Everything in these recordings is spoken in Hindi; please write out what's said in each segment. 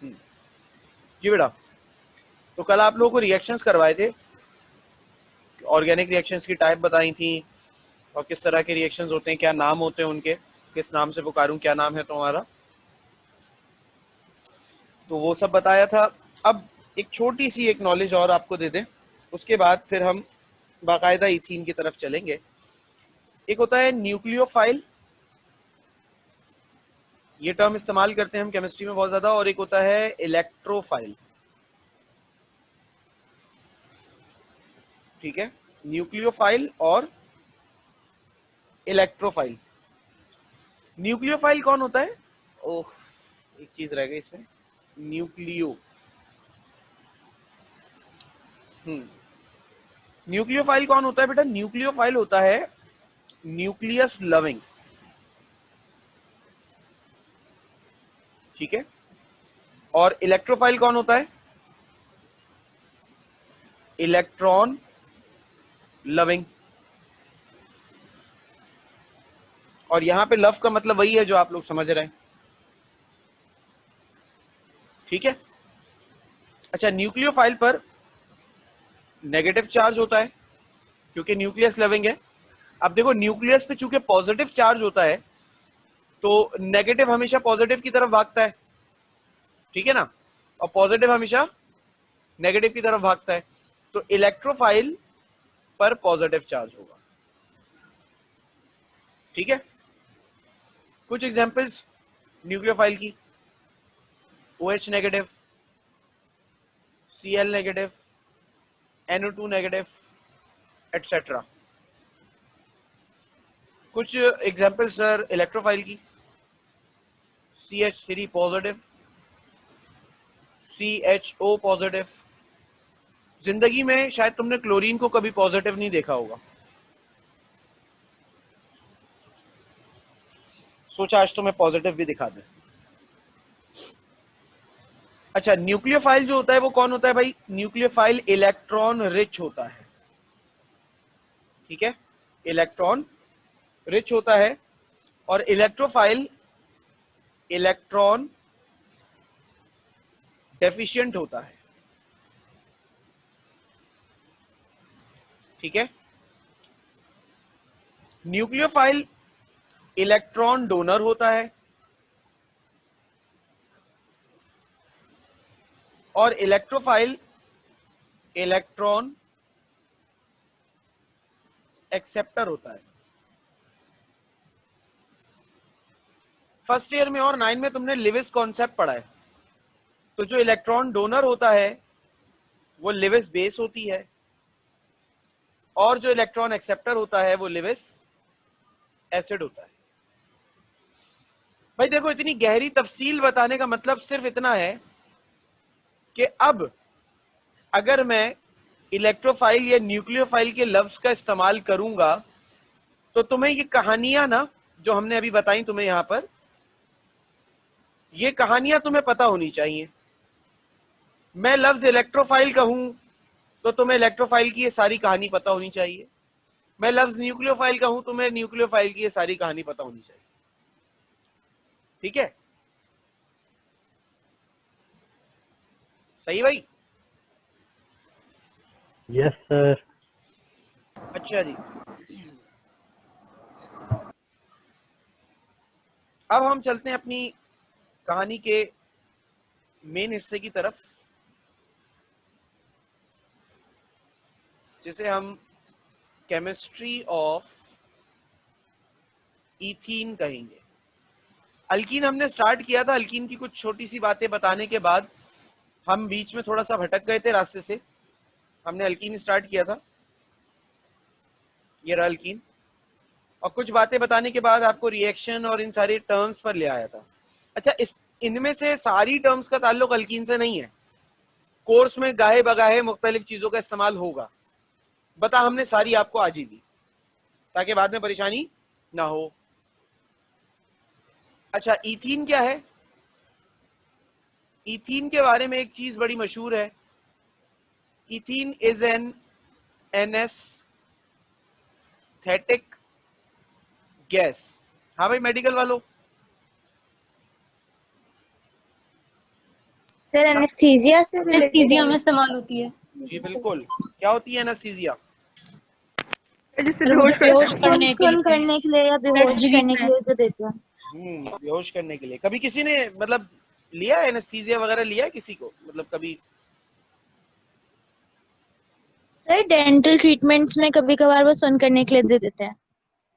जी बेटा, तो कल आप लोगों को रिएक्शंस करवाए थे, ऑर्गेनिक रिएक्शंस की टाइप बताई थी और किस तरह के रिएक्शंस होते हैं, क्या नाम होते हैं उनके, किस नाम से पुकारूं, क्या नाम है तुम्हारा, तो वो सब बताया था। अब एक छोटी सी एक नॉलेज और आपको दे दें, उसके बाद फिर हम बाकायदा इथीन की तरफ चलेंगे। एक होता है न्यूक्लियोफाइल, ये टर्म इस्तेमाल करते हैं हम केमिस्ट्री में बहुत ज्यादा, और एक होता है इलेक्ट्रोफाइल। ठीक है, न्यूक्लियोफाइल और इलेक्ट्रोफाइल। न्यूक्लियोफाइल कौन होता है? ओह, एक चीज रह गई इसमें, न्यूक्लियो। न्यूक्लियोफाइल कौन होता है बेटा? न्यूक्लियोफाइल होता है न्यूक्लियस लविंग। ठीक है, और इलेक्ट्रोफाइल कौन होता है? Electron loving. और यहां पे लव का मतलब वही है जो आप लोग समझ रहे हैं। ठीक है, अच्छा, न्यूक्लियोफाइल पर नेगेटिव चार्ज होता है क्योंकि न्यूक्लियस लविंग है। अब देखो, न्यूक्लियस पे चूंकि पॉजिटिव चार्ज होता है तो नेगेटिव हमेशा पॉजिटिव की तरफ भागता है, ठीक है ना, और पॉजिटिव हमेशा नेगेटिव की तरफ भागता है। तो इलेक्ट्रोफाइल पर पॉजिटिव चार्ज होगा। ठीक है, कुछ एग्जांपल्स न्यूक्लियोफाइल की: OH negative, Cl negative, NO2 negative, etcetera. कुछ एग्जांपल सर इलेक्ट्रोफाइल की: CH3 पॉजिटिव, CHO पॉजिटिव। जिंदगी में शायद तुमने क्लोरीन को कभी पॉजिटिव नहीं देखा होगा, सोचा आज तुम्हें पॉजिटिव भी दिखा दें। अच्छा, न्यूक्लियोफाइल जो होता है वो कौन होता है भाई? न्यूक्लियोफाइल इलेक्ट्रॉन रिच होता है। ठीक है, इलेक्ट्रॉन रिच होता है। और इलेक्ट्रोफाइल इलेक्ट्रॉन डेफिशिएंट होता है। ठीक है, न्यूक्लियोफाइल इलेक्ट्रॉन डोनर होता है और इलेक्ट्रोफाइल इलेक्ट्रॉन एक्सेप्टर होता है। फर्स्ट ईयर में और 9 में तुमने लिविस कॉन्सेप्ट पढ़ा है। तो जो इलेक्ट्रॉन डोनर होता है वो लिविस बेस होती है, और जो इलेक्ट्रॉन एक्सेप्टर होता है वो लिविस एसिड होता है। भाई देखो, इतनी गहरी तफसील बताने का मतलब सिर्फ इतना है कि अब अगर मैं इलेक्ट्रोफाइल या न्यूक्लियोफाइल के लफ्ज का इस्तेमाल करूंगा तो तुम्हें ये कहानियां ना जो हमने अभी बताई तुम्हें यहां पर, ये कहानियां तुम्हें पता होनी चाहिए। मैं लफ्ज इलेक्ट्रोफाइल कहूं तो तुम्हें इलेक्ट्रोफाइल की ये सारी कहानी पता होनी चाहिए। मैं लफ्ज न्यूक्लियोफाइल कहूं तो तुम्हें न्यूक्लियोफाइल की ये सारी कहानी पता होनी चाहिए। ठीक है, सही भाई? Yes sir. अच्छा जी, अब हम चलते हैं अपनी कहानी के मेन हिस्से की तरफ, जिसे हम केमिस्ट्री ऑफ इथीन कहेंगे। अल्कीन हमने स्टार्ट किया था, अल्कीन की कुछ छोटी सी बातें बताने के बाद हम बीच में थोड़ा सा भटक गए थे रास्ते से। हमने अल्कीन स्टार्ट किया था, ये रहा अल्कीन, और कुछ बातें बताने के बाद आपको रिएक्शन और इन सारी टर्म्स पर ले आया था। अच्छा, इस इनमें से सारी टर्म्स का ताल्लुक अल्कीन से नहीं है। कोर्स में गाहे बगाहे मुख्तलिफ चीजों का इस्तेमाल होगा, बता हमने सारी आपको आज ही दी ताकि बाद में परेशानी ना हो। अच्छा, इथीन क्या है? इथीन के बारे में एक चीज बड़ी मशहूर है, ethene is an anaesthetic gas. हाँ भाई मेडिकल वालों, सर एनेस्थीसिया से एनेस्थीसिया में इस्तेमाल होती है। जी बिल्कुल। क्या होती है एनेस्थीसिया? जिससे सर वो बेहोश बेहोश करते करने के सुन लिए, करने के लिए या बेहोश सर्जरी करने से। के लिए जो देते हैं। बेहोश करने के लिए। कभी किसी ने मतलब लिया एनेस्थीसिया वगैरह लिया है किसी को, मतलब कभी? सर डेंटल ट्रीटमेंट्स में कभी कभार वो सुन करने के लिए दे देते हैं,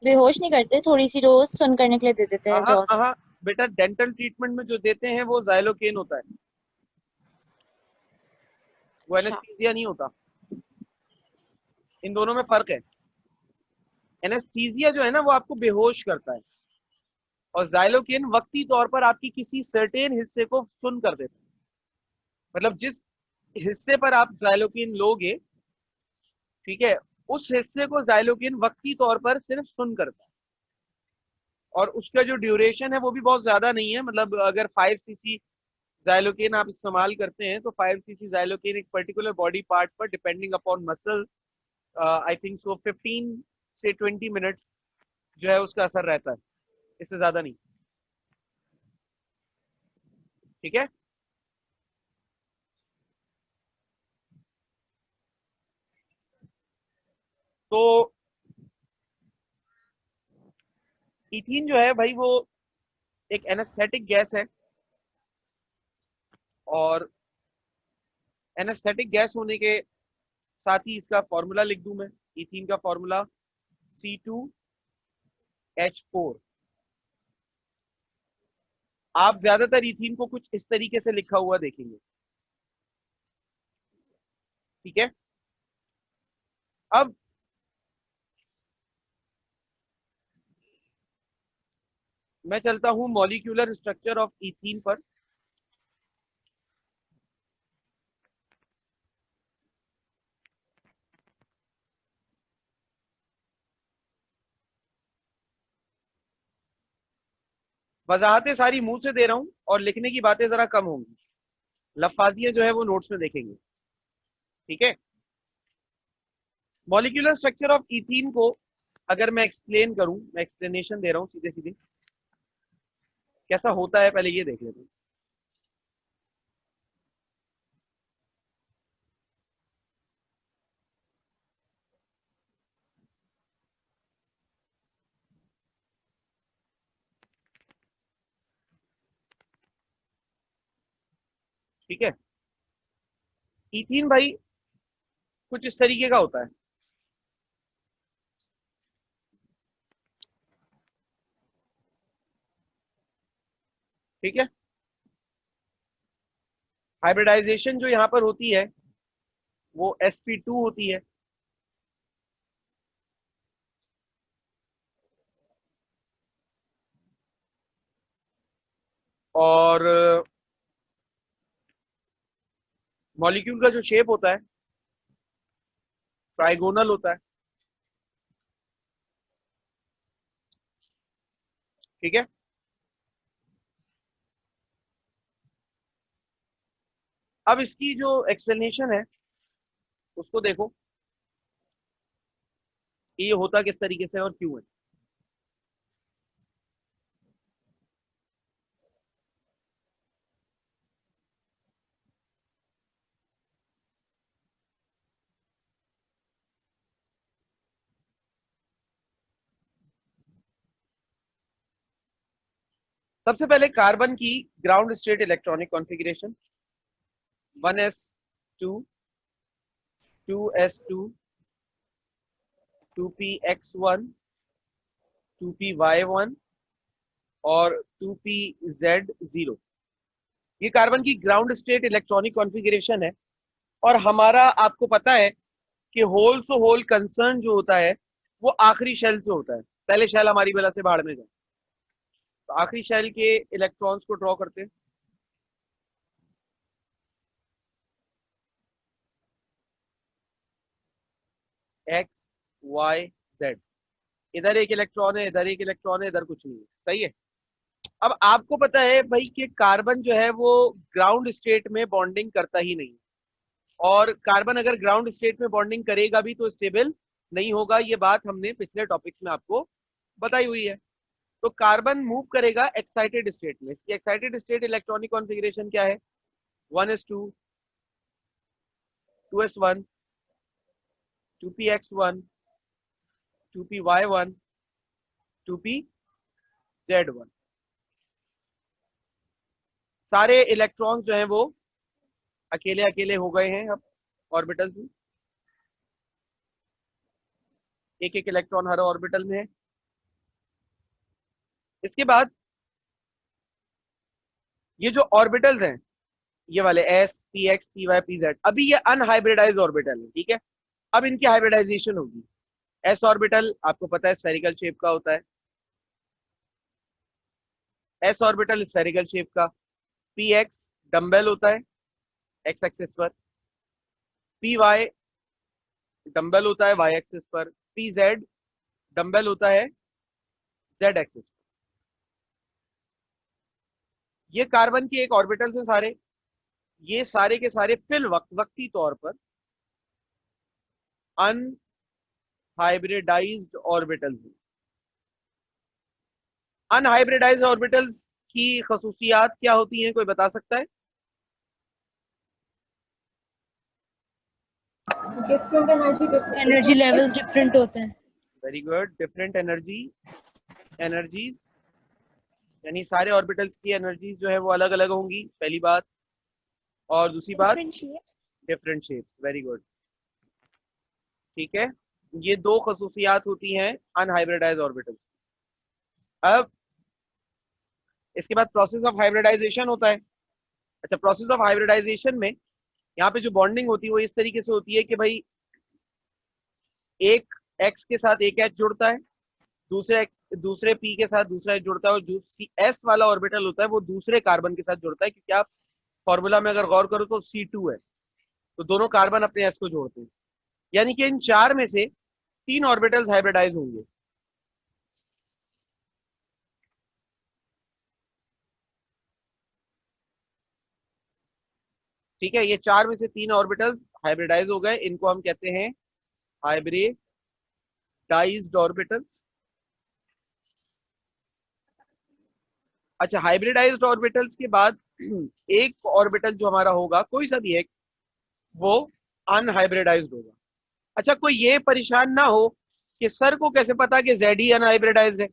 बेहोश नहीं करते, थोड़ी सी डोज सुन करने के लिए दे देते हैं जॉस। हाँ बेटा, डेंटल ट्रीटमेंट में जो देते हैं वो जाइलोकेन होता है, वो अच्छा। एनेस्थीसिया नहीं होता। इन दोनों में फर्क है। एनेस्थीसिया जो है ना वो आपको बेहोश करता है, और जाइलोकेन वक्ती तौर पर आपकी किसी सर्टेन हिस्से को सुन कर देता है। मतलब जिस हिस्से पर आप जाइलोकेन लोगे, ठीक है, उस हिस्से को जाइलोकेन वक्ती तौर पर सिर्फ सुन करता है। और उसका जो ड्यूरेशन है वो भी बहुत ज्यादा नहीं है। मतलब अगर 5 cc जाइलोकेन आप इस्तेमाल करते हैं तो 5 cc जाइलोकेन एक पर्टिकुलर बॉडी पार्ट पर depending upon muscles, I think so 15 से 20 मिनट्स जो है उसका असर रहता है, इससे ज्यादा नहीं। ठीक है। तो इथीन जो है भाई वो एक एनेस्थेटिक गैस है, और एनेस्थेटिक गैस होने के साथ ही इसका फॉर्मूला लिख दूं मैं। इथीन का फॉर्मूला C2H4। आप ज्यादातर इथीन को कुछ इस तरीके से लिखा हुआ देखेंगे। ठीक है। अब मैं चलता हूं मॉलिक्यूलर स्ट्रक्चर ऑफ इथीन पर। वजाहतें सारी मुंह से दे रहा हूं और लिखने की बातें जरा कम होंगी, लफाजियां जो है वो नोट्स में देखेंगे। ठीक है। मॉलिक्यूलर स्ट्रक्चर ऑफ इथीन को अगर मैं एक्सप्लेन करूं, मैं एक्सप्लेनेशन दे रहा हूं सीधे सीधे, कैसा होता है पहले ये देख लेते हैं। ठीक है। इथीन भाई कुछ इस तरीके का होता है। ठीक है। हाइब्रिडाइजेशन जो यहाँ पर होती है वो sp2 होती है। और मॉलिक्यूल का जो शेप होता है ट्राइगोनल होता है। ठीक है। अब इसकी जो एक्सप्लेनेशन है उसको देखो कि ये होता किस तरीके से और क्यों है। सबसे पहले कार्बन की ground state electronic configuration 1s2 2s2 2px1 2py1 और 2pz0। ये कार्बन की ग्राउंड स्टेट इलेक्ट्रॉनिक कॉन्फ़िगरेशन है। और हमारा आपको पता है कि होल टू होल कंसर्न जो होता है वो आखिरी शेल से होता है। पहले शेल हमारी बेला से भाड़ में जाए, तो आखिरी शेल के इलेक्ट्रॉन्स को ड्रॉ करते हैं। X Y Z. इधर एक इलेक्ट्रॉन है, इधर एक इलेक्ट्रॉन है, इधर कुछ नहीं है। सही है। अब आपको पता है भाई कि कार्बन जो है वो ग्राउंड स्टेट में बॉन्डिंग करता ही नहीं, और कार्बन अगर ग्राउंड स्टेट में बॉन्डिंग करेगा भी तो स्टेबल नहीं होगा। ये बात हमने पिछले टॉपिक्स में आपको बताई हुई है। तो कार्बन मूव करेगा एक्साइटेड स्टेट में। इसकी एक्साइटेड स्टेट इलेक्ट्रॉनिक कॉन्फ़िगरेशन क्या है? 1s2, 2s1, 2px1, 2py1, 2pz1। सारे इलेक्ट्रॉन्स जो हैं वो अकेले अकेले हो गए हैं अब ऑर्बिटल्स में, एक एक इलेक्ट्रॉन हर ऑर्बिटल में है। इसके बाद ये जो ऑर्बिटल्स हैं, ये वाले s, px, py, pz, अभी ये अनहाइब्रिडाइज्ड ऑर्बिटल है, ठीक है। अब इनकी हाइब्रिडाइजेशन होगी। s ऑर्बिटल आपको पता है स्फेरिकल शेप का होता है, s ऑर्बिटल स्फेरिकल शेप का, px डंबल होता है x एक्सिस पर, py डंबल होता है y एक्सिस पर, pz डंबल होता है z एक्सिस पर। ये कार्बन के एक ऑर्बिटल से सारे, ये सारे के सारे फिल वक्ती तौर पर अनहाइब्रिडाइज्ड ऑर्बिटल्स हैं। अनहाइब्रिडाइज्ड ऑर्बिटल्स की खसूसियात क्या होती हैं, कोई बता सकता है? डिफरेंट एनर्जी लेवल डिफरेंट होते हैं। वेरी गुड, डिफरेंट एनर्जीज, यानी सारे ऑर्बिटल्स की एनर्जीज जो है वो अलग अलग होंगी, पहली बात। और दूसरी बात डिफरेंट शेप्स, वेरी गुड, ठीक है। ये दो खसूसियात होती हैं अनहाइब्रिडाइज्ड ऑर्बिटल्स। अब इसके बाद प्रोसेस ऑफ हाइब्रिडाइजेशन होता है। अच्छा, प्रोसेस ऑफ हाइब्रिडाइजेशन में यहाँ पे जो बॉन्डिंग होती है वो इस तरीके से होती है कि भाई एक x के साथ एक H जुड़ता है, दूसरे p के साथ दूसरा H जुड़ता है, और जो s वाला ऑर्बिटल होता है वो दूसरे कार्बन के साथ जुड़ता है, क्योंकि आप फॉर्मूला में अगर गौर करो तो C2 है, तो दोनों कार्बन अपने s को जोड़ते हैं। यानी कि इन चार में से 3 ऑर्बिटल्स हाइब्रिडाइज होंगे। ठीक है, ये चार में से 3 ऑर्बिटल्स हाइब्रिडाइज हो गए, इनको हम कहते हैं हाइब्रिडाइज्ड ऑर्बिटल्स। अच्छा, हाइब्रिडाइज्ड ऑर्बिटल्स के बाद एक ऑर्बिटल जो हमारा होगा, कोई सा भी एक, वो अनहाइब्रिडाइज्ड होगा। अच्छा, कोई ये परेशान ना हो कि सर को कैसे पता कि जेड ही अनहाइब्रिडाइज्ड है,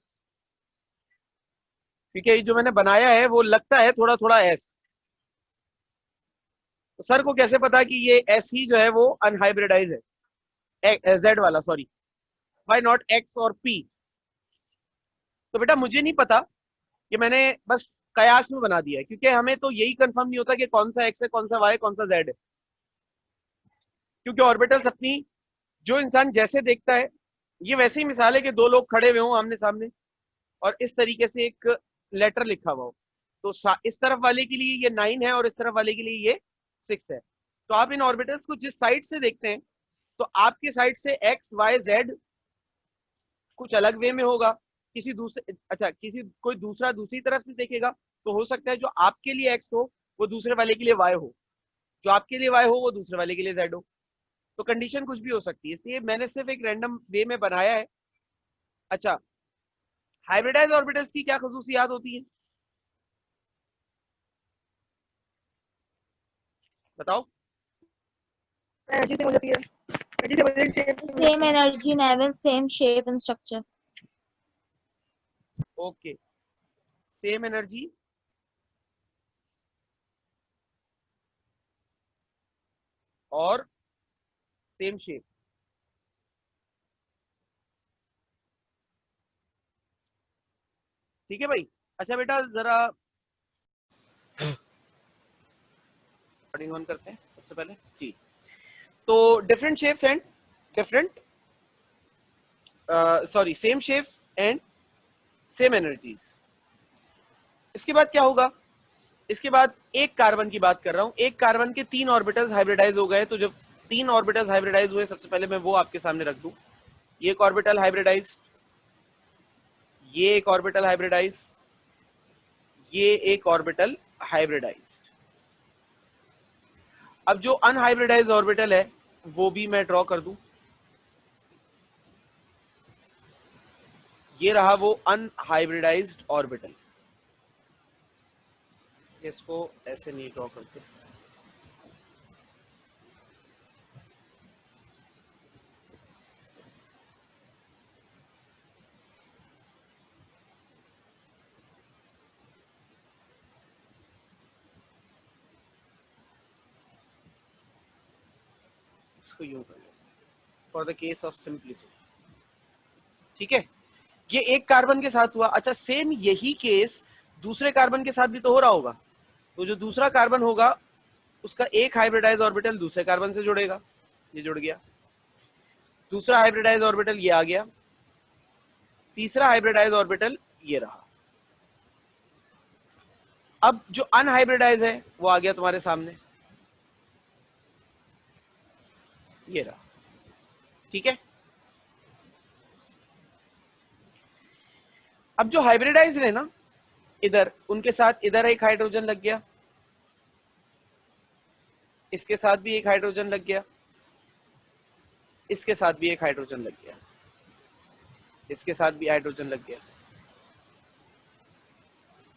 क्योंकि जो मैंने बनाया है वो लगता है थोड़ा थोड़ा एस, तो सर को कैसे पता कि ये एस ही जो है वो अनहाइब्रिडाइज है, जेड वाला, सॉरी, वाई नॉट एक्स और पी? तो बेटा मुझे नहीं पता, कि मैंने बस कयास में बना दिया है, क्योंकि हमें तो यही कंफर्म नहीं होता कि कौन सा एक्स है, कौन सा वाई, कौन सा जेड है, क्योंकि ऑर्बिटल्स अपनी, जो इंसान जैसे देखता है, ये वैसे ही मिसाल है कि दो लोग खड़े हुए हों आमने सामने और इस तरीके से एक लेटर लिखा हुआ हो, तो इस तरफ वाले के लिए ये 9 है और इस तरफ वाले के लिए ये 6 है। तो आप इन ऑर्बिटल्स को जिस साइड से देखते हैं, तो आपके साइड से एक्स वाई जेड कुछ अलग वे में होगा, किसी दूसरे, अच्छा, कोई दूसरा दूसरी तरफ से देखेगा, तो हो सकता है जो आपके लिए एक्स हो वो दूसरे वाले के लिए वाई हो, जो आपके लिए वाई हो वो दूसरे वाले के लिए जेड हो। तो कंडीशन कुछ भी हो सकती है, इसलिए मैंने सिर्फ एक रैंडम वे में बनाया है। अच्छा, हाइब्रिडाइज ऑर्बिटल्स की क्या खसूसियात होती है, बताओ? एनर्जी से हो जाती है, एनर्जी से बदल shape Same energy level, same shape and structure. Okay, same energy और सेम शेप, ठीक है भाई। अच्छा बेटा, जरा रिकॉर्डिंग ऑन करते हैं सबसे पहले जी। तो different shapes and different, sorry, same shapes and same energies. इसके बाद क्या होगा, इसके बाद एक कार्बन की बात कर रहा हूं, एक कार्बन के 3 ऑर्बिटल्स हाइब्रिडाइज हो गए। तो जब 3 ऑर्बिटल्स हाइब्रिडाइज हुए, सबसे पहले मैं वो आपके सामने रख दूं, ये एक ऑर्बिटल हाइब्रिडाइज, ये एक ऑर्बिटल हाइब्रिडाइज, ये एक ऑर्बिटल हाइब्रिडाइज। अब जो अनहाइब्रिडाइज ऑर्बिटल है वो भी मैं ड्रॉ कर दूं, ये रहा वो अनहाइब्रिडाइज्ड ऑर्बिटल। इसको ऐसे नहीं ड्रॉ करते, इसको यूं कर लो for the case of simplicity, ठीक है। ये एक कार्बन के साथ हुआ। अच्छा, सेम यही केस दूसरे कार्बन के साथ भी तो हो रहा होगा। तो जो दूसरा कार्बन होगा उसका एक हाइब्रिडाइज ऑर्बिटल दूसरे कार्बन से जुड़ेगा, ये जुड़ गया। दूसरा हाइब्रिडाइज ऑर्बिटल ये आ गया, तीसरा हाइब्रिडाइज ऑर्बिटल ये रहा। अब जो अनहाइब्रिडाइज है वो आ गया तुम्हारे सामने, ये रहा, ठीक है। अब जो हाइब्रिडाइज है ना इधर, उनके साथ इधर एक हाइड्रोजन लग गया, इसके साथ भी एक हाइड्रोजन लग गया, इसके साथ भी एक हाइड्रोजन लग गया, इसके साथ भी हाइड्रोजन लग गया,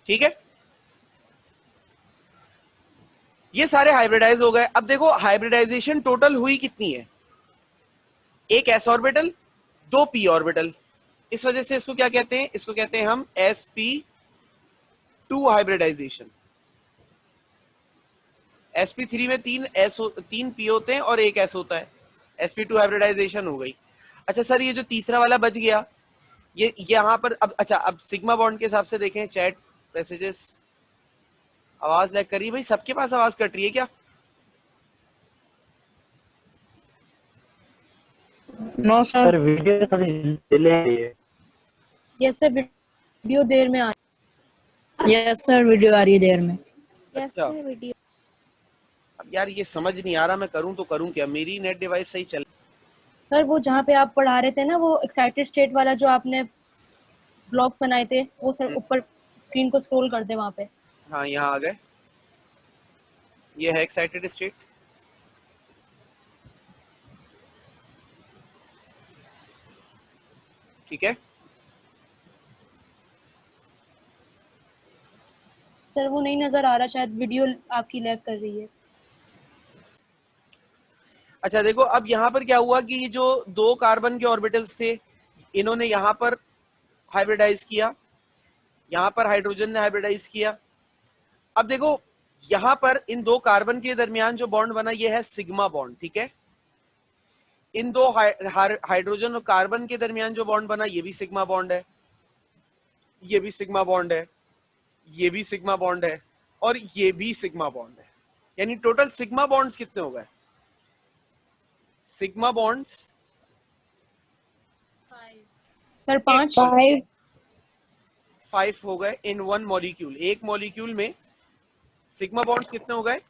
ठीक है। ये सारे हाइब्रिडाइज हो गए। अब देखो हाइब्रिडाइजेशन टोटल हुई कितनी है, एक एस ऑर्बिटल, दो पी ऑर्बिटल। इस वजह से इसको क्या कहते हैं, इसको कहते हैं हम sp2 हाइब्रिडाइजेशन। sp3 में तीन पी होते हैं और एक एस होता है, sp2 हाइब्रिडाइजेशन हो गई। अच्छा सर, ये जो तीसरा वाला बच गया, ये यहां पर अब, अच्छा अब सिग्मा बॉन्ड के हिसाब से देखें, चैट मैसेजेस, आवाज लैग कर रही है भाई, सबके पास आवाज कट रही है क्या? No sir. वीडियो थोड़ी डिले है ये। यस सर, वीडियो देर में आ यस सर, वीडियो आ रही है देर में। यस अच्छा। Sir, video. अब यार ये समझ नहीं आ रहा, मैं करूं तो करूं क्या, मेरी नेट डिवाइस सही चल। सर वो जहाँ पे आप पढ़ा रहे थे ना, वो एक्साइटेड स्टेट वाला जो आपने ब्लॉग बनाए थे, वो सर ऊपर स्क्रीन को स्क्रॉल कर दे वहाँ पे। हाँ यहाँ आ गए, ये है एक्साइटेड स्टेट। ठीक है, सर वो नहीं नजर आ रहा, शायद वीडियो आपकी लैग कर रही है। अच्छा देखो अब यहाँ पर क्या हुआ कि ये जो दो कार्बन के ऑर्बिटल्स थे, इन्होंने यहाँ पर हाइब्रिडाइज किया, यहाँ पर हाइड्रोजन ने हाइब्रिडाइज किया। अब देखो यहाँ पर इन दो कार्बन के दरमियान जो बॉन्ड बना, ये है सिग्मा बॉन्ड, ठीक है। इन दो हाइड्रोजन और कार्बन के दरमियान जो बॉन्ड बना, ये भी सिग्मा बॉन्ड है, ये भी सिग्मा बॉन्ड है, ये भी सिग्मा बॉन्ड है, और ये भी सिग्मा बॉन्ड है। यानी टोटल सिग्मा बॉन्ड्स कितने हो गए? Sigma bonds sir 5। 5 हो गए इन वन मॉलिक्यूल। एक मॉलिक्यूल में सिग्मा बॉन्ड्स कितने हो गए?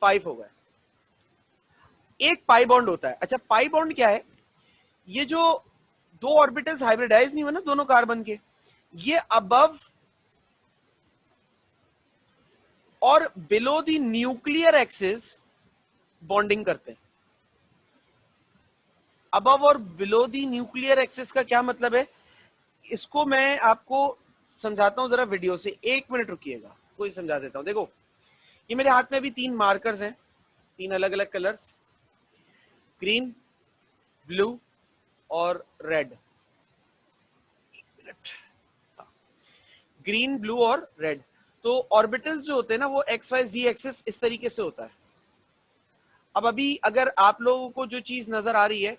5 हो गए। एक पाई बॉन्ड होता है। अच्छा पाई बॉन्ड क्या है? ये जो दो ऑर्बिटल्स हाइब्रिडाइज नहीं हुए ना दोनों कार्बन के, ये अबव और below the nuclear axis bonding करते हैं। अबव और बिलो द न्यूक्लियर एक्सिस का क्या मतलब है, इसको मैं आपको समझाता हूं जरा वीडियो से। 1 मिनट रुकिएगा, कोई समझा देता हूं। देखो ये मेरे हाथ में भी 3 मार्कर्स हैं, 3 अलग अलग कलर्स, ग्रीन, ब्लू और रेड। ग्रीन, ब्लू और रेड। तो ऑर्बिटल्स जो होते हैं ना, वो एक्स वाई जी एक्सिस इस तरीके से होता है। अब अभी अगर आप लोगों को जो चीज नजर आ रही है,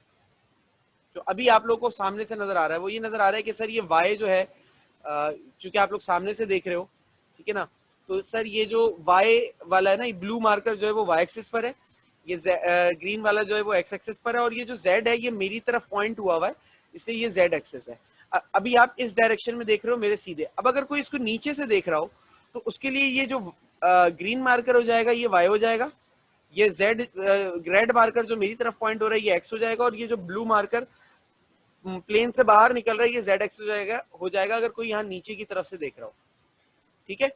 जो अभी आप लोगों को सामने से नजर आ रहा है, वो ये नजर आ रहा है कि सर ये वाई जो है, चूंकि आप लोग सामने से देख रहे हो, ठीक है ना, तो सर ये जो वाई वाला है ना, ये ब्लू मार्कर जो है वो वाई एक्सिस पर है, ये ग्रीन वाला जो है वो एक्स एक्सिस पर है, और ये जो जेड है ये मेरी तरफ पॉइंट हुआ हुआ है, इसलिए ये जेड एक्सिस है। अभी आप इस डायरेक्शन में देख रहे हो मेरे सीधे। अब अगर कोई इसको नीचे से देख रहा हो तो उसके लिए ये जो ग्रीन मार्कर हो जाएगा ये वाई हो जाएगा, ये जेड रेड मार्कर जो मेरी तरफ पॉइंट हो रहा है ये एक्स हो जाएगा, और ये जो ब्लू मार्कर प्लेन से बाहर निकल रहा है ये जेड एक्स हो जाएगा अगर कोई यहाँ नीचे की तरफ से देख रहा हो। ठीक है,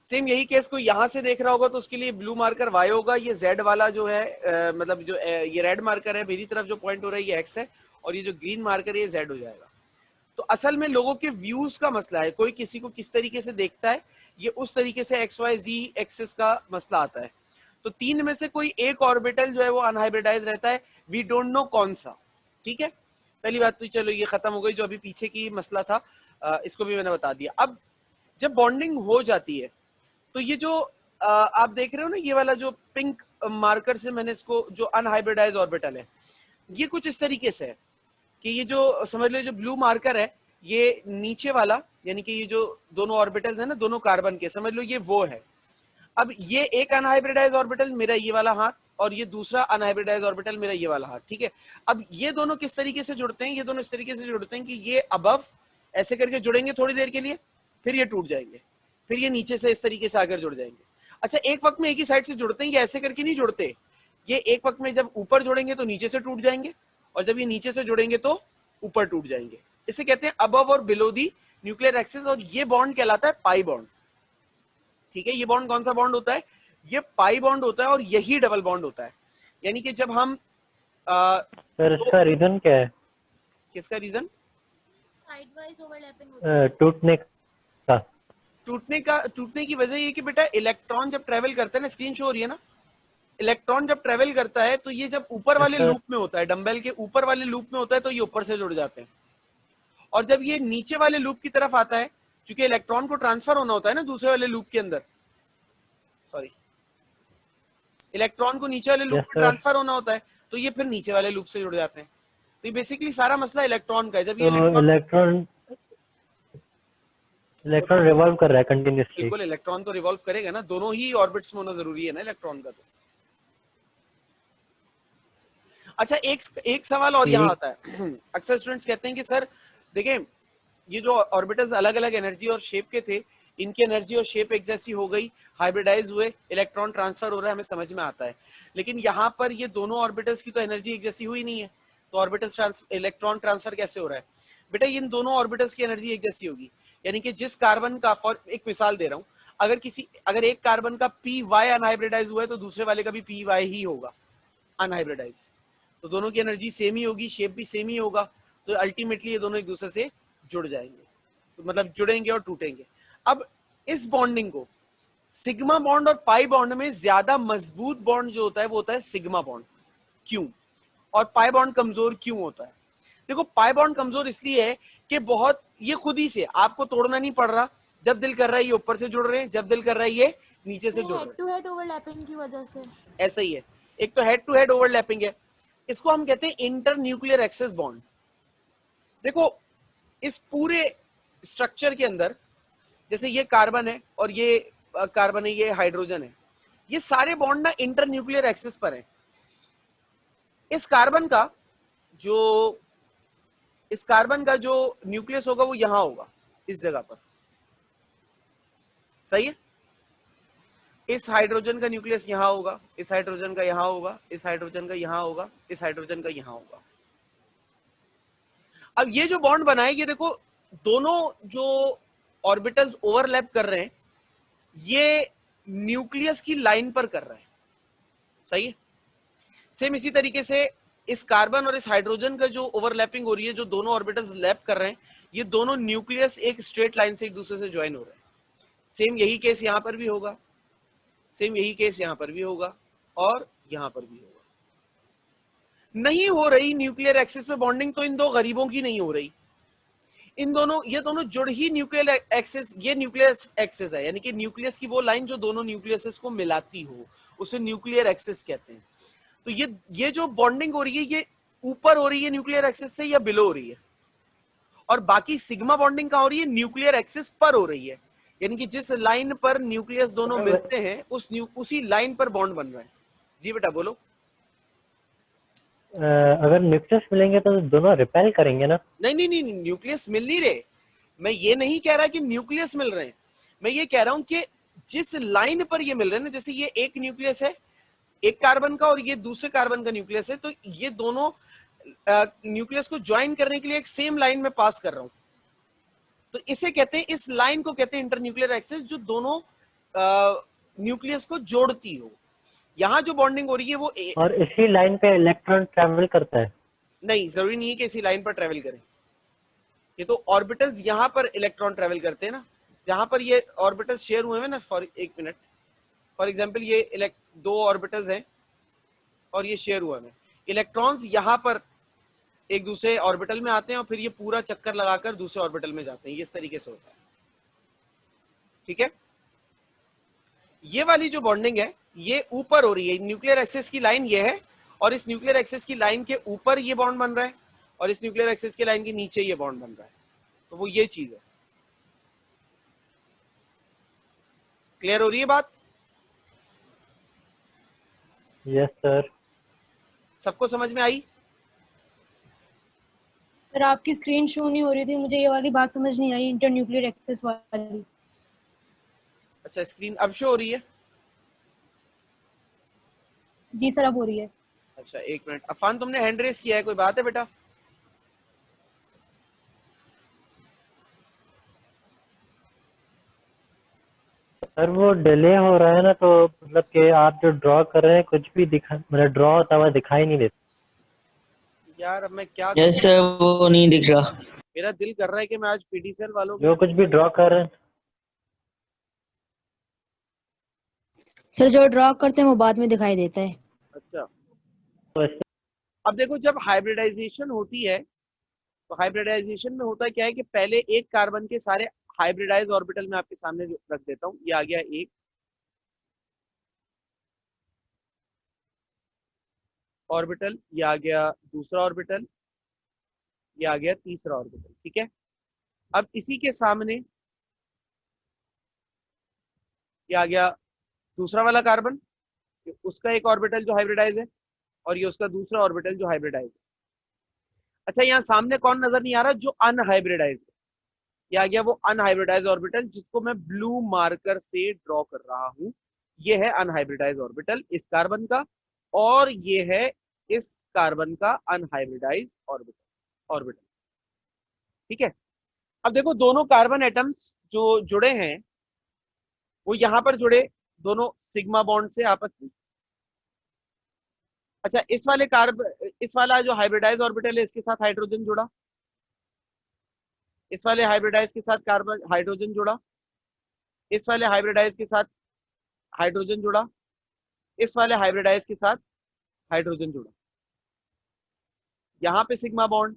सेम यही केस कोई यहाँ से देख रहा होगा तो उसके लिए ब्लू मार्कर वाई होगा, ये जेड वाला जो है मतलब जो ये रेड मार्कर है मेरी तरफ जो पॉइंट हो रहा है ये एक्स है, और ये जो ग्रीन मार्कर है ये जेड हो जाएगा। तो असल में लोगों के व्यूज का मसला है, कोई किसी को किस तरीके से देखता है, ये उस तरीके से एक्स वाई जी एक्सिस का मसला आता है। तो 3 में से कोई एक ऑर्बिटल जो है वो अनहाइब्रिडाइज रहता है, वी डोंट नो कौन सा। ठीक है, पहली बात तो चलो ये खत्म हो गई, जो अभी पीछे की मसला था इसको भी मैंने बता दिया। अब जब बॉन्डिंग हो जाती है तो ये जो आप देख रहे हो ना, ये वाला जो पिंक मार्कर से मैंने इसको, जो अनहाइब्रिडाइज ऑर्बिटल है, ये कुछ इस तरीके से है कि ये जो समझ लो जो ब्लू मार्कर है, ये नीचे वाला, यानी कि ये जो दोनों ऑर्बिटल्स है ना दोनों कार्बन के, समझ लो ये वो है। अब ये एक अनहाइब्रिडाइज ऑर्बिटल मेरा ये वाला हाथ, और ये दूसरा अनहाइब्रिडाइज ऑर्बिटल मेरा ये वाला हाथ, ठीक है। अब ये दोनों किस तरीके से जुड़ते हैं, ये दोनों इस तरीके से जुड़ते हैं कि ये अबव ऐसे करके जुड़ेंगे थोड़ी देर के लिए, फिर ये टूट जाएंगे, फिर ये नीचे से इस तरीके से आकर जुड़ जाएंगे। अच्छा, एक वक्त में एक ही साइड से जुड़ते हैं, ये ऐसे करके नहीं जुड़ते, ये एक वक्त में जब ऊपर जुड़ेंगे तो नीचे से टूट जाएंगे, और जब ये नीचे से जुड़ेंगे तो ऊपर टूट जाएंगे। इसे कहते हैं अबव और बिलो दी न्यूक्लियर एक्सिस, और ये बॉन्ड कहलाता है पाई बॉन्ड, ठीक है। ये बॉन्ड कौन सा बॉन्ड होता है, ये पाई बॉन्ड होता है, और यही डबल बॉन्ड होता है। यानी कि जब हम सर इसका रीजन क्या है? किसका रीजन? साइडवाइज ओवरलैपिंग होता है। टूटने का? टूटने की वजह ये कि बेटा इलेक्ट्रॉन जब ट्रेवल करता है ना, स्क्रीन शो हो रही है ना, इलेक्ट्रॉन जब ट्रेवल करता है तो ये जब ऊपर वाले लूप में होता है, डंबल के ऊपर वाले लूप में होता है, तो ये ऊपर से जुड़ जाते हैं। और जब ये नीचे वाले लूप की तरफ आता है, क्योंकि इलेक्ट्रॉन को ट्रांसफर होना होता है ना दूसरे वाले लूप के अंदर, सॉरी, इलेक्ट्रॉन को नीचे वाले लूप में ट्रांसफर होना होता है, तो ये फिर नीचे वाले लूप से जुड़ जाते हैं। तो ये बेसिकली सारा मसला इलेक्ट्रॉन का है। जब ये इलेक्ट्रॉन रिवॉल्व कर रहा है कंटिन्यूअसली। बिल्कुल, इलेक्ट्रॉन तो रिवॉल्व करेगा ना, दोनों ही ऑर्बिट्स में होना जरूरी है ना इलेक्ट्रॉन का। तो अच्छा, एक सवाल और यहाँ आता है। अक्सर स्टूडेंट्स कहते हैं कि सर देखिए, ये जो ऑर्बिटल्स अलग अलग एनर्जी और शेप के थे, इनकी एनर्जी और शेप एक जैसी हो गई, हाइब्रिडाइज हुए, इलेक्ट्रॉन ट्रांसफर हो रहा है, हमें समझ में आता है। लेकिन यहाँ पर ये दोनों ऑर्बिटल्स की तो एनर्जी एक जैसी हुई नहीं है, तो ऑर्बिटल्स इलेक्ट्रॉन ट्रांसफर कैसे हो रहा है? बेटा इन दोनों ऑर्बिटल्स की एनर्जी एक जैसी होगी, यानी कि जिस कार्बन का, फॉर एक मिसाल दे रहा हूँ, अगर एक कार्बन का पी वाई अनहाइब्रिडाइज हुआ है तो दूसरे वाले का भी पी वाई ही होगा अनहाइब्रिडाइज, तो दोनों की एनर्जी सेम ही होगी, शेप भी सेम ही होगा, तो अल्टीमेटली ये दोनों एक दूसरे से जुड़ जाएंगे, तो मतलब जुड़ेंगे और टूटेंगे। अब इस बॉन्डिंग को सिग्मा बॉन्ड और पाई बॉन्ड में ज्यादा मजबूत बॉन्ड जो होता है वो होता है सिग्मा बॉन्ड। क्यों? और पाई बॉन्ड कमजोर क्यों होता है? देखो, पाई बॉन्ड कमजोर इसलिए है कि बहुत ये खुद ही से आपको तोड़ना नहीं पड़ रहा, जब दिल कर रहा है ये ऊपर से जुड़ रहे हैं, जब दिल कर रहा है ये नीचे से जुड़ रहे हैं, हेड टू हेड ओवरलैपिंग की वजह से। ऐसा ही है। एक तो हेड टू हेड ओवरलैपिंग है, इसको हम कहते हैं इंटर न्यूक्लियर एक्सेस बॉन्ड। देखो, इस पूरे स्ट्रक्चर के अंदर जैसे ये कार्बन है और ये कार्बन है, ये हाइड्रोजन है, ये सारे बॉन्ड ना इंटर न्यूक्लियर एक्सिस पर है। इस कार्बन का जो न्यूक्लियस होगा वो यहां होगा, इस जगह पर, सही है। इस हाइड्रोजन का न्यूक्लियस यहां होगा, इस हाइड्रोजन का यहां होगा, इस हाइड्रोजन का यहां होगा, इस हाइड्रोजन का यहां होगा। अब ये जो बॉन्ड बना है, ये देखो दोनों जो ऑर्बिटल्स ओवरलैप कर रहे हैं, ये न्यूक्लियस की लाइन पर कर रहे हैं, सही है। सेम इसी तरीके से इस कार्बन और इस हाइड्रोजन का जो ओवरलैपिंग हो रही है, जो दोनों ऑर्बिटल्स लैप कर रहे हैं, ये दोनों न्यूक्लियस एक स्ट्रेट लाइन से एक दूसरे से ज्वाइन हो रहे हैं। सेम यही केस यहां पर भी होगा, सेम यही केस यहां पर भी होगा, और यहां पर भी होगा। नहीं हो रही न्यूक्लियर एक्सिस पे बॉन्डिंग तो इन दो गरीबों की नहीं हो रही। ये दोनों जुड़ ही न्यूक्लियर एक्सिस, ये न्यूक्लियर एक्सिस है, यानी कि न्यूक्लियस की वो लाइन जो दोनों न्यूक्लियस को मिलाती हो, उसे न्यूक्लियर एक्सिस कहते हैं। तो ये जो बॉन्डिंग हो रही है, ये ऊपर हो रही है न्यूक्लियर एक्सिस से या बिलो हो रही है? और बाकी सिग्मा बॉन्डिंग कहां हो रही है? न्यूक्लियर एक्सिस पर हो रही है, यानी कि जिस लाइन पर न्यूक्लियस दोनों मिलते हैं उसी लाइन पर बॉन्ड बन रहा है। जी बेटा बोलो। अगर न्यूक्लियस मिलेंगे तो दोनों रिपेल करेंगे ना? नहीं, न्यूक्लियस मिल नहीं रहे। मैं ये नहीं कह रहा कि न्यूक्लियस मिल रहे हैं, मैं ये कह रहा हूं कि जिस लाइन पर ये मिल रहे हैं ना, जैसे ये एक न्यूक्लियस है एक कार्बन का और ये दूसरे कार्बन का न्यूक्लियस है, तो ये दोनों न्यूक्लियस को ज्वाइन करने के लिए एक सेम लाइन में पास कर रहा हूं, तो इसे कहते हैं, इस लाइन को कहते हैं इंटरन्यूक्लियर एक्सिस, जो दोनों न्यूक्लियस को जोड़ती हो। यहाँ जो बॉन्डिंग हो रही है वो और इसी लाइन पे इलेक्ट्रॉन ट्रैवल करता है? नहीं, जरूरी नहीं है कि इसी लाइन पर ट्रेवल करें। ये तो ऑर्बिटल्स यहाँ पर इलेक्ट्रॉन ट्रेवल करते हैं ना, जहां पर ये ऑर्बिटल्स शेयर हुए हैं ना, फॉर एग्जांपल ये दो ऑर्बिटल्स हैं और ये शेयर हुआ है, इलेक्ट्रॉन्स यहाँ पर एक दूसरे ऑर्बिटल में आते हैं और फिर ये पूरा चक्कर लगाकर दूसरे ऑर्बिटल में जाते हैं, ये इस तरीके से होता है, ठीक है। ये वाली जो बॉन्डिंग है ये ऊपर हो रही है, न्यूक्लियर एक्सिस की लाइन ये है और इस न्यूक्लियर एक्सिस की लाइन के ऊपर ये बॉन्ड बन रहा है और इस न्यूक्लियर एक्सिस की लाइन के नीचे ये बॉन्ड बन रहा है, तो वो ये चीज है। क्लियर हो रही है बात? Yes sir. सबको समझ में आई? सर आपकी स्क्रीन शो नहीं हो रही थी, मुझे ये वाली बात समझ नहीं आई, इंटर न्यूक्लियर एक्सेस वाली। अच्छा, स्क्रीन अब शो हो रही है? जी सर अब हो रही है। अच्छा एक मिनट, अफान तुमने हैंड रेस किया है, कोई बात है बेटा? सर वो डिले हो रहा है ना, तो मतलब कि आप जो ड्रॉ कर रहे हैं कुछ भी दिखा, मतलब ड्रॉ होता हुआ दिखाई नहीं देता। यार अब मैं क्या यस सर, वो नहीं दिख रहा। मेरा दिल कर रहा है कि मैं आज पीडीसीएल वालों जो कुछ भी ड्रॉ कर रहे हैं सर जो ड्रॉ करते हैं वो बाद में दिखाई देता है। अच्छा, तो ऐसे अब देखो जब हाइब्रिडाइजेशन होती है तो हाइब्रिडाइजेशन में होता क्या है कि पहले एक कार्बन के सारे हाइब्रिडाइज ऑर्बिटल में आपके सामने रख देता हूं। ये आ गया एक ऑर्बिटल, ये आ गया दूसरा ऑर्बिटल, ये आ गया तीसरा ऑर्बिटल, ठीक है। अब इसी के सामने ये आ गया दूसरा वाला कार्बन, उसका एक ऑर्बिटल जो हाइब्रिडाइज है और ये उसका दूसरा ऑर्बिटल जो हाइब्रिडाइज है। अच्छा, यहाँ सामने कौन नजर नहीं आ रहा? जो अनहाइब्रिडाइज है। ये आ गया वो अनहाइब्रिडाइज ऑर्बिटल जिसको मैं ब्लू मार्कर से ड्रॉ कर रहा हूं। ये है अनहाइब्रिडाइज ऑर्बिटल इस कार्बन का और ये है इस कार्बन का अनहाइब्रिडाइज ऑर्बिटल, ठीक है। अब देखो दोनों कार्बन एटम्स जो जुड़े हैं वो यहां पर जुड़े, दोनों सिग्मा बॉन्ड से आपस में। अच्छा, इस वाला जो हाइब्रिडाइज ऑर्बिटल है इसके साथ हाइड्रोजन जुड़ा, इस वाले हाइब्रिडाइज के साथ कार्बन हाइड्रोजन जुड़ा, इस वाले हाइब्रिडाइज के साथ हाइड्रोजन जुड़ा, इस वाले हाइब्रिडाइज के साथ हाइड्रोजन जुड़ा। यहाँ पे सिग्मा बॉन्ड,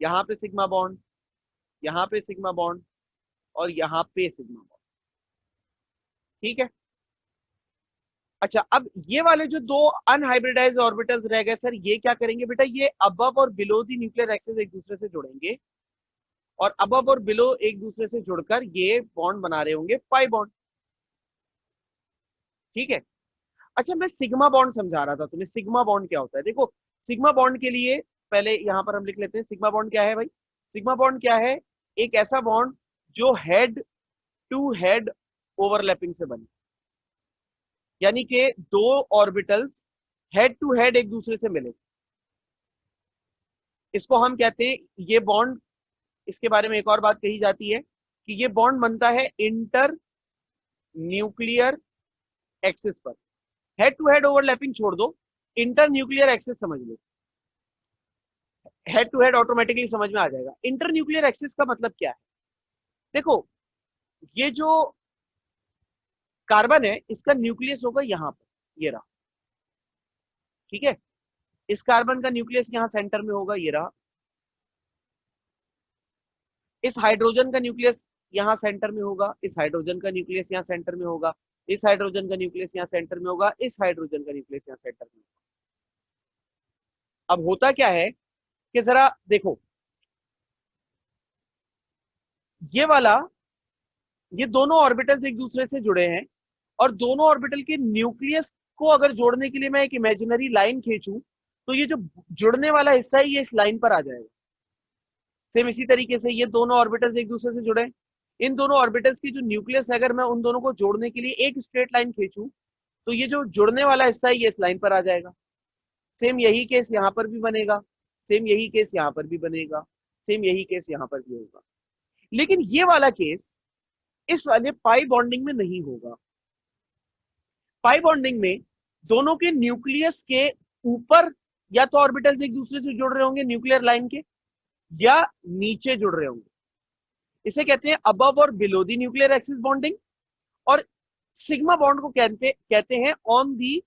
यहाँ पे सिग्मा बॉन्ड, यहाँ पे सिग्मा बॉन्ड और यहाँ पे सिग्मा बॉन्ड, ठीक है। अच्छा, अब ये वाले जो दो अनहाइब्रिडाइज ऑर्बिटल्स रह गए सर, ये क्या करेंगे बेटा? ये अबव और बिलो दी न्यूक्लियर एक्सिस एक दूसरे से जुड़ेंगे और अबव और बिलो एक दूसरे से जुड़कर ये बॉन्ड बना रहे होंगे पाई बॉन्ड, ठीक है। अच्छा, मैं सिग्मा बॉन्ड समझा रहा था तुम्हें। सिग्मा बॉन्ड क्या होता है? देखो, सिग्मा बॉन्ड के लिए पहले यहां पर हम लिख लेते हैं सिग्मा बॉन्ड क्या है भाई। सिग्मा बॉन्ड क्या है? एक ऐसा बॉन्ड जो हेड टू हेड ओवरलैपिंग से बने, यानी कि दो ऑर्बिटल्स हेड टू हेड एक दूसरे से मिले, इसको हम कहते हैं ये बॉन्ड। इसके बारे में एक और बात कही जाती है कि ये बॉन्ड बनता है इंटर न्यूक्लियर एक्सिस पर। हेड टू हेड ओवरलैपिंग छोड़ दो, इंटर न्यूक्लियर एक्सिस समझ लो। हेड टू हेड ऑटोमेटिकली समझ में आ जाएगा। इंटर न्यूक्लियर एक्सिस का मतलब क्या है? देखो, ये जो कार्बन है इसका न्यूक्लियस होगा यहां पर, ये रहा, ठीक है। इस कार्बन का न्यूक्लियस यहां सेंटर में होगा, ये रहा। इस हाइड्रोजन का न्यूक्लियस यहां सेंटर में होगा, इस हाइड्रोजन का न्यूक्लियस यहां सेंटर में होगा, इस हाइड्रोजन का न्यूक्लियस यहां सेंटर में होगा, इस हाइड्रोजन का न्यूक्लियस यहां सेंटर में होगा। अब होता क्या है कि जरा देखो, ये वाला, ये दोनों ऑर्बिटल्स एक दूसरे से जुड़े हैं और दोनों ऑर्बिटल के न्यूक्लियस को अगर जोड़ने के लिए मैं एक इमेजिनरी लाइन खींचूं तो ये जो जुड़ने वाला हिस्सा है ये इस लाइन पर आ जाएगा। सेम इसी तरीके से ये दोनों ऑर्बिटल्स एक दूसरे से जुड़े, इन दोनों ऑर्बिटल्स की जो न्यूक्लियस है अगर मैं उन दोनों को जोड़ने के लिए एक स्ट्रेट लाइन खींचूं तो ये जो जुड़ने वाला हिस्सा है ये इस लाइन पर आ जाएगा। सेम यही केस यहाँ पर भी बनेगा, सेम यही केस यहाँ पर भी बनेगा, सेम यही केस यहाँ पर भी होगा। लेकिन ये वाला केस इस वाले पाई बॉन्डिंग में नहीं होगा। पाई बॉन्डिंग में दोनों के न्यूक्लियस के ऊपर या तो ऑर्बिटल्स एक दूसरे से जुड़ रहे होंगे न्यूक्लियर लाइन के, या नीचे जुड़ रहे होंगे। इसे कहते हैं अबव और below the nuclear axis bonding. और सिग्मा बॉन्ड को कहते हैं on the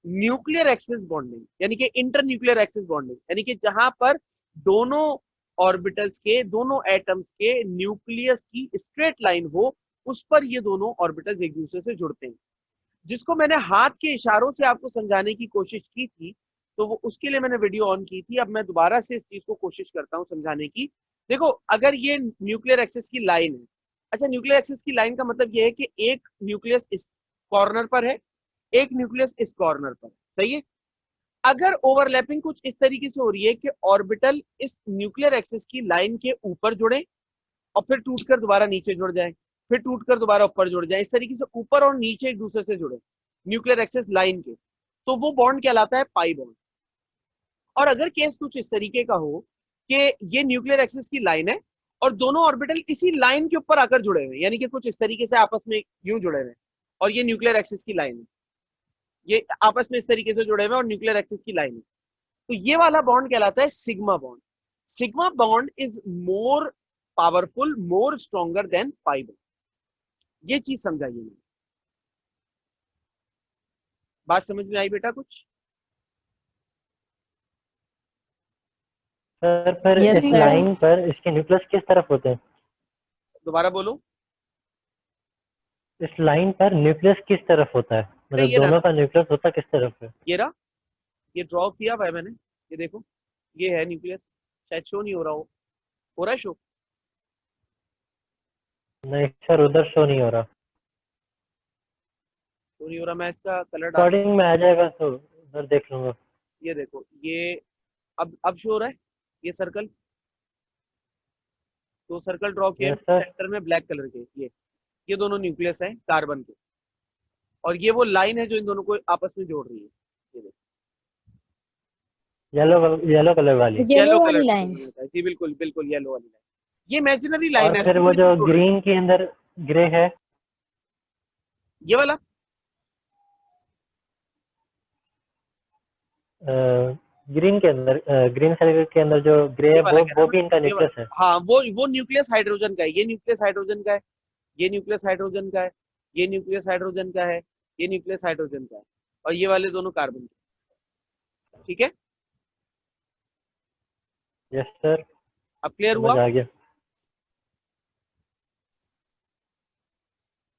nuclear axis bonding, यानी कि इंटर न्यूक्लियर एक्सिस बॉन्डिंग, यानी कि जहां पर दोनों ऑर्बिटल्स के, दोनों एटम्स के न्यूक्लियस की स्ट्रेट लाइन हो उस पर ये दोनों ऑर्बिटल्स एक दूसरे से जुड़ते हैं, जिसको मैंने हाथ के इशारों से आपको समझाने की कोशिश की थी। तो वो उसके लिए मैंने वीडियो ऑन की थी। अब मैं दोबारा से इस चीज को कोशिश करता हूँ समझाने की। देखो, अगर ये न्यूक्लियर एक्सिस की लाइन है, अच्छा, न्यूक्लियर एक्सिस की लाइन का मतलब ये है कि एक न्यूक्लियस इस कॉर्नर पर है, एक न्यूक्लियस इस कॉर्नर पर, सही है। अगर ओवरलैपिंग कुछ इस तरीके से हो रही है कि ऑर्बिटल इस न्यूक्लियर एक्सिस की लाइन के ऊपर जुड़े और फिर टूटकर दोबारा नीचे जुड़ जाए, फिर टूटकर दोबारा ऊपर जुड़ जाए, इस तरीके से ऊपर और नीचे एक दूसरे से जुड़े न्यूक्लियर एक्सिस लाइन के, तो वो बॉन्ड कहलाता है पाई बॉन्ड। और अगर केस कुछ इस तरीके का हो कि ये न्यूक्लियर एक्सिस की लाइन है और दोनों ऑर्बिटल इसी लाइन के ऊपर आकर जुड़े हुए, यानी कि कुछ इस तरीके से आपस में यूं जुड़े हुए, और ये न्यूक्लियर एक्सिस की लाइन है, ये आपस में इस तरीके से जुड़े हुए और न्यूक्लियर एक्सिस की लाइन है, तो ये वाला बॉन्ड कहलाता है sigma bond. Sigma bond is more powerful, more stronger than pi bond. ये चीज समझाइए मैंने। बात समझ में आई बेटा कुछ? सर फिर Yes, इस sir. लाइन पर इसके न्यूक्लियस किस तरफ होते हैं? दोबारा बोलो। इस लाइन पर न्यूक्लियस किस तरफ होता है, मतलब ये दोनों का न्यूक्लियस होता किस तरफ है? ये रहा, ये ड्रॉ किया हुआ है मैंने, ये देखो, ये है न्यूक्लियस। शायद शो नहीं हो रहा हो रहा है शो? नहीं सर, उधर शो नहीं हो रहा। शो नहीं हो रहा, मैं इसका कलर डाल, रिकॉर्डिंग में आ जाएगा तो उधर देख लूंगा। ये देखो, ये अब शो हो रहा है, ये सर्कल, दो सर्कल ड्रॉ किए यस सर। सेंटर में ब्लैक कलर के, ये दोनों न्यूक्लियस हैं कार्बन के, और ये वो लाइन है जो इन दोनों को आपस में जोड़ रही है, ये देखो, येलो कलर वाली। येलो कलर वाली लाइन। जी, बिल्कुल बिल्कुल येलो वाली लाइन, ये इमेजिनरी लाइन और है, फिर वो जो ग्रीन के अंदर ग्रे है, ये वाला ग्रीन के अंदर ग्रीन सर्कल के अंदर जो ग्रे ये है वाला वो भी इनका ये न्यूक्लियस है। वाला, हाँ, वो न्यूक्लियस हाइड्रोजन का है, ये न्यूक्लियस हाइड्रोजन का है, ये न्यूक्लियस हाइड्रोजन का है, ये न्यूक्लियस हाइड्रोजन का है, ये न्यूक्लियस हाइड्रोजन का है, और ये वाले दोनों कार्बन के, ठीक है। यस सर, अब क्लियर समझ हुआ? आ गया।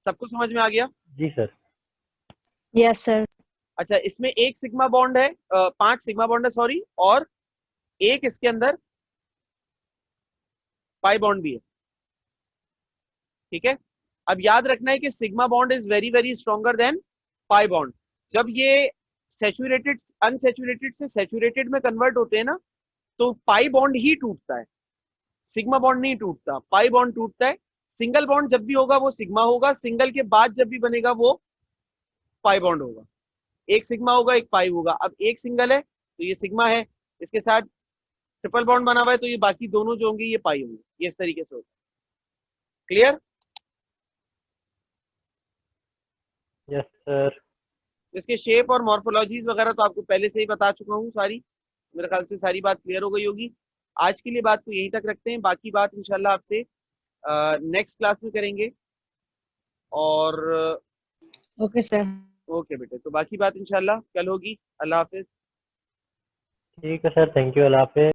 सबको समझ में आ गया? जी सर। Yes sir. अच्छा, इसमें एक सिग्मा बॉन्ड है, 5 सिग्मा बॉन्ड है सॉरी, और एक इसके अंदर पाई बॉन्ड भी है, ठीक है। अब याद रखना है कि sigma bond is very very stronger than pi bond. जब ये सैचुरेटेड अनसैचुरेटेड से सैचुरेटेड में कन्वर्ट होते हैं ना, तो पाई बॉन्ड ही टूटता है, सिग्मा बॉन्ड नहीं टूटता, पाई बॉन्ड टूटता है। सिंगल बॉन्ड जब भी होगा वो सिग्मा होगा, सिंगल के बाद जब भी बनेगा वो पाई बॉन्ड होगा। एक सिग्मा होगा, एक पाई होगा। अब एक सिंगल है तो ये सिग्मा है, इसके साथ ट्रिपल बॉन्ड बना हुआ है तो ये बाकी दोनों जो होंगे ये पाई होंगे, ये इस तरीके से होगा। क्लियर? Yes sir. इसके शेप और मॉर्फोलॉजीज वगैरह तो आपको पहले से ही बता चुका हूँ सारी, मेरे ख्याल से सारी बात क्लियर हो गई होगी। आज के लिए बात को यहीं तक रखते हैं, बाकी बात इंशाल्लाह आपसे नेक्स्ट क्लास में करेंगे। और ओके सर। ओके बेटे, तो बाकी बात इंशाल्लाह कल होगी। अल्लाह हाफिज। ठीक है sir, thank you, Allah Hafiz.